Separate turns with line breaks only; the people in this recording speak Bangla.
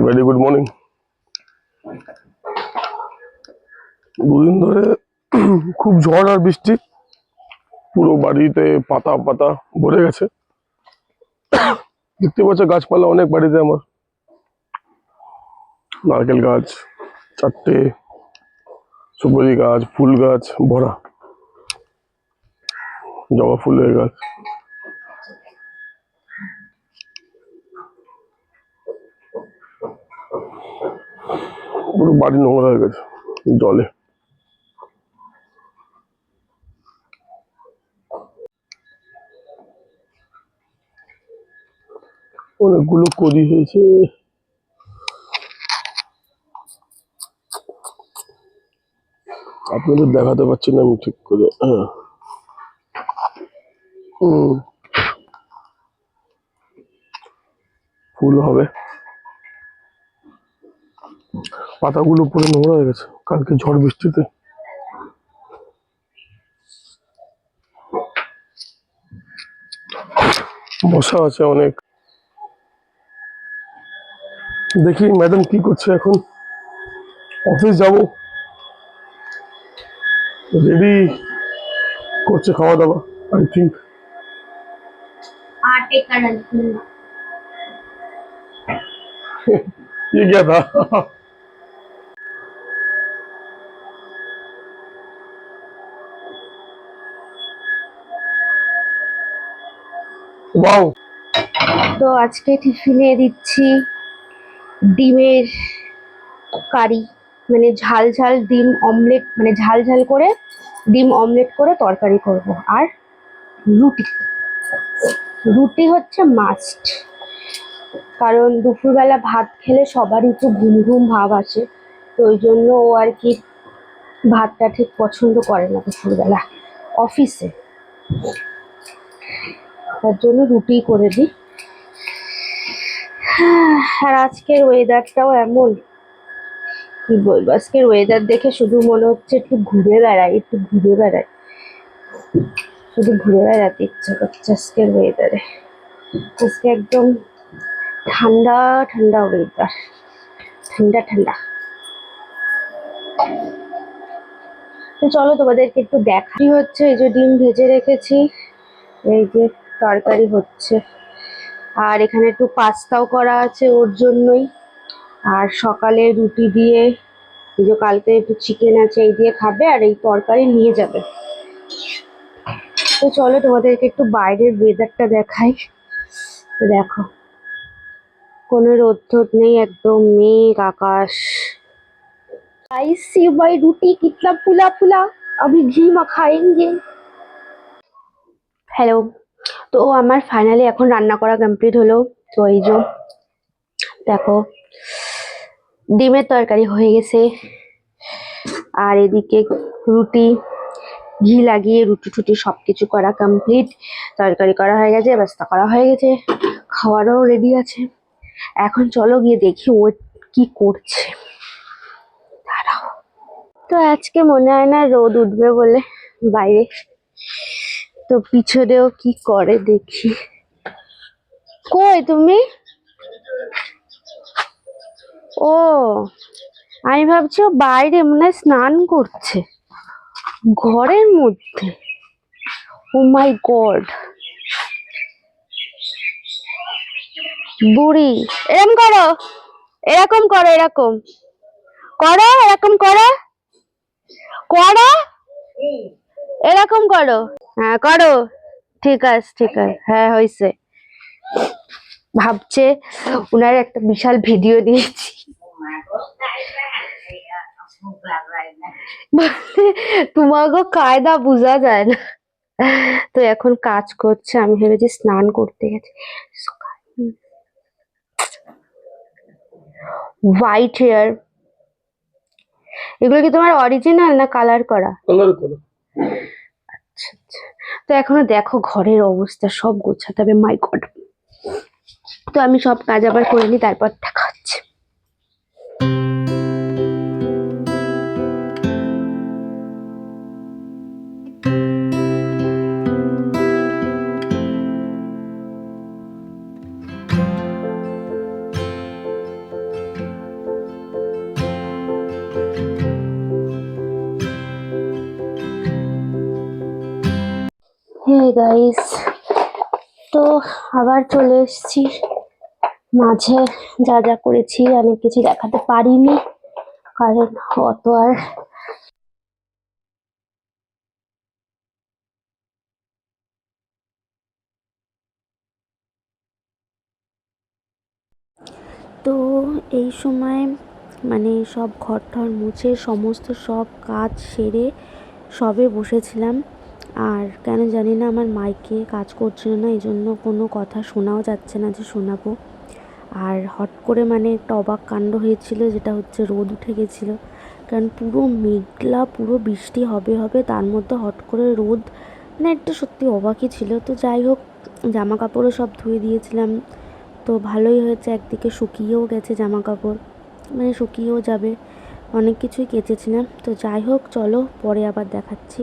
Very good morning. দুদিন ধরে খুব ঝড় আর বৃষ্টি, পুরো বাড়িতে পাতা পাতা ভরে গেছে। দেখতে পাচ্ছ গাছপালা অনেক বাড়িতে আমার, নারকেল গাছ 4টে, সুপারি গাছ, ফুল গাছ ভরা, জবা ফুলের গাছ। পুরো বাড়ি নোংরা হয়ে গেছে জলে। অনেকগুলো করি হয়েছে, আপনাদের দেখাতে পারছি না আমি ঠিক করে। ফুল হবে, পাতাগুলো পুরো নোংরা হয়ে গেছে কালকে ঝড় বৃষ্টিতে। মশা আছে অনেক। দেখি ম্যাডাম কি করছে এখন, অফিস যাব, রেডি করছে খাওয়া দাওয়া আই থিঙ্ক। ये क्या था? वाओ।
তো আজকে টিফিনে দিচ্ছি ডিমের কারি, মানে ঝাল ঝাল ডিম অমলেট, মানে ঝাল ঝাল করে ডিম অমলেট করে তরকারি করব, আর রুটি। রুটি হচ্ছে মাস্ট, কারণ দুপুরবেলা ভাত খেলে সবারই একটু ঘুম ঘুম ভাব আসে, তো ওই জন্য ও আর কি ভাতটা ঠিক পছন্দ করে না দুপুরবেলা অফিসে, তার জন্য রুটি করে দিই। আর আজকের ওয়েদারটাও এমন, কি বলবো, আজকের ওয়েদার দেখে শুধু মনে হচ্ছে একটু ঘুরে বেড়াই, একটু ঘুরে বেড়াই, শুধু ঘুরে বেড়াতে ইচ্ছা করছে আজকের ওয়েদারে। আজকে একদম ঠান্ডা ঠান্ডা ওয়েদার, ঠান্ডা ঠান্ডা। তো চলো তোমাদেরকে একটু দেখাই হচ্ছে, এই যে ডিম ভেজে রেখেছি, এই যে তরকারি হচ্ছে, আর এখানে একটু পাস্তাও করা আছে ওর জন্যই, আর সকালে রুটি দিয়ে, এই যে কালকে একটু চিকেন আছে, এই দিয়ে খাবে, আর এই তরকারি নিয়ে যাবে। তো চলো তোমাদেরকে একটু বাইরের ওয়েদারটা দেখাই। দেখো, কোনো রোদ টোদ নেই, একদম মেঘ আকাশ। गाइस ये भाई रोटी कितना फुला फुला, अभी घी में खाएंगे। হ্যালো, তো আমার ফাইনালি এখন রান্না করা কমপ্লিট হলো। তো এই যে দেখো, ডিমের তরকারি হয়ে গেছে, আর এদিকে রুটি, ঘি লাগিয়ে রুটি টুটি সবকিছু করা কমপ্লিট, তরকারি করা হয়ে গেছে, ব্যবস্থা করা হয়ে গেছে, খাওয়ারও রেডি আছে। এখন চলো গিয়ে দেখি ও কি করছে। দাঁড়াও, তো আজকে মনে হয় না রোদ উঠবে বলে বাইরে, তো পিছনেও কি করে দেখি। কই তুমি? ও, আমি ভাবছি ও বাইরে মনে হয় স্নান করছে ঘরের মধ্যে। ও মাই গড, বুড়ি, এরকম করো, এরকম করো, এরকম করো, এরকম করো, করো, এরকম করো, হ্যাঁ করো, ঠিক আছে ঠিক আছে, হ্যাঁ হয়েছে। ভাবছে উনার একটা বিশাল ভিডিও দিয়েছি, তোমাকে কায়দা বোঝা যায় না। তো এখন কাজ করছে, আমি ভেবেছি স্নান করতে গেছে। হোয়াইট হেয়ার, এগুলো কি তোমার অরিজিনাল না কালার করা?
কালার করো।
আচ্ছা আচ্ছা। তো এখনো দেখো ঘরের অবস্থা, সব গোছাতে হবে, মাই গড। তো আমি সব কাজ আবার করে নিই, তারপর দেখা হচ্ছে। হাই গাইস, তো আবার চলে এসেছি। মাঝে যা যা করেছি অনেক কিছু দেখাতে পারিনি, কারণ অত আর তো এই সময় মানে সব ঘর টর মুছে সমস্ত সব কাজ সেরে সবে বসেছিলাম। আর কেন জানি না আমার মাইকে কাজ করছিল না, এই জন্য কোনো কথা শোনাও যাচ্ছে না যে শোনাবো। আর হট করে মানে একটা অবাক কাণ্ড হয়েছিল, যেটা হচ্ছে রোদ উঠে গেছিলো। কারণ পুরো মেঘলা, পুরো বৃষ্টি হবে হবে, তার মধ্যে হট করে রোদ, মানে একটা সত্যি অবাকই ছিল। তো যাই হোক, জামা কাপড়ও সব ধুয়ে দিয়েছিলাম, তো ভালোই হয়েছে, একদিকে শুকিয়েও গেছে জামা কাপড়, মানে শুকিয়েও যাবে। অনেক কিছুই কেচেছিলাম। তো যাই হোক, চলো পরে আবার দেখাচ্ছি।